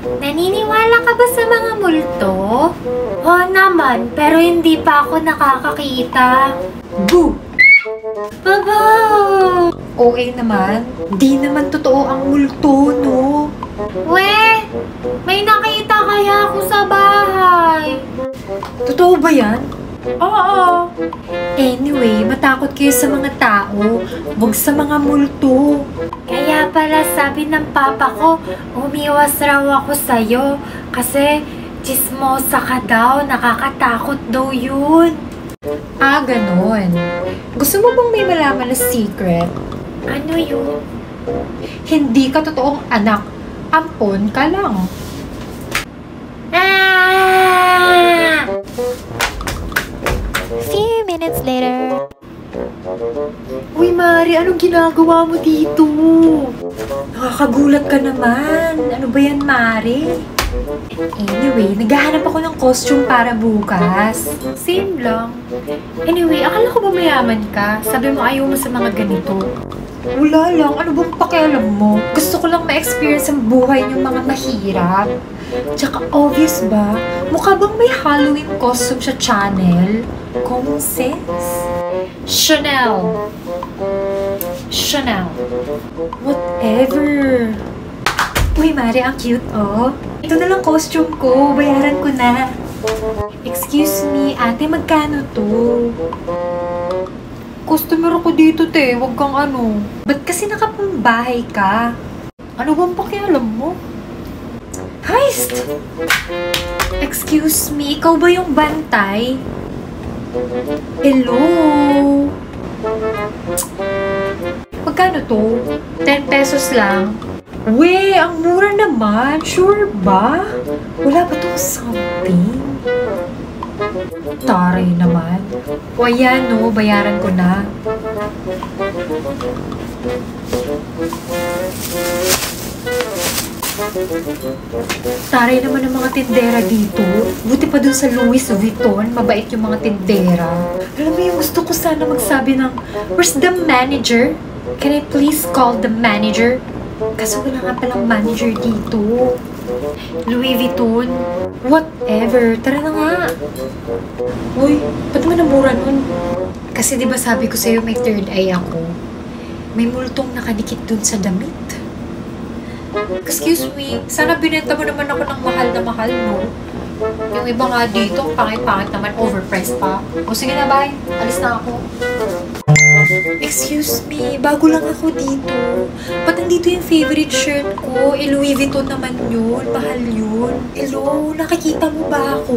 Naniniwala ka ba sa mga multo? Oo naman, pero hindi pa ako nakakakita. Boo! Baba! OA naman. Di naman totoo ang multo, no? We! May nakita kaya ako sa bahay. Totoo ba yan? Oo. Anyway, matakot kayo sa mga tao, huwag sa mga multo. Kaya pala sabi ng papa ko, umiwas raw ako sa'yo. Kasi chismosa ka daw, nakakatakot daw yun. Ah, ganon. Gusto mo bang may malaman na secret? Ano yun? Hindi ka totoong anak. Ampon ka lang. Ah! Few minutes later. Uy, Mari, anong ginagawa mo dito? Nakakagulat ka naman. Ano ba yan, Mari? Anyway, naghahanap ako ng costume para bukas. Same lang. Anyway, akala ko ba mayaman ka? Sabi mo ayaw mo sa mga ganito. Wala lang. Ano bang pakialam mo? Gusto ko lang ma-experience ang buhay ng mga mahirap. Tsaka obvious ba? Mukha bang may Halloween costume sa channel? Common sense. Chanel. Chanel. Whatever. Uy, Mari, ang cute, oh. Ito na lang costume ko. Bayaran ko na. Excuse me, ate, magkano to? Customer ako dito, te. Huwag kang ano. Ba't kasi nakapambahay ka? Ano bang pakialam mo? Heist! Excuse me, ikaw ba yung bantay? Hello? Magkano to? 10 pesos lang. We, ang mura naman. Sure ba? Wala ba tong something? Taray naman. O ayan, no, bayaran ko na. Taray naman ng mga tindera dito. Buti pa dun sa Louis Vuitton, mabait yung mga tindera. Alam mo yung gusto ko sana magsabi ng, where's the manager? Can I please call the manager? Kaso wala nga palang manager dito. Louis Vuitton? Whatever. Tara na nga. Uy, ba't mo namura nun? Kasi di ba sabi ko sa'yo may third eye ako? May multong nakadikit dun sa damit. Excuse me, sana binenta mo naman ako ng mahal, no? Yung iba nga dito, pangit-pangit naman, overpriced pa. O sige na, bye. Alis na ako. Excuse me, bago lang ako dito. Ba't nandito yung favorite shirt ko? Louis Vuitton naman yun, mahal yun. Hello, nakikita mo ba ako?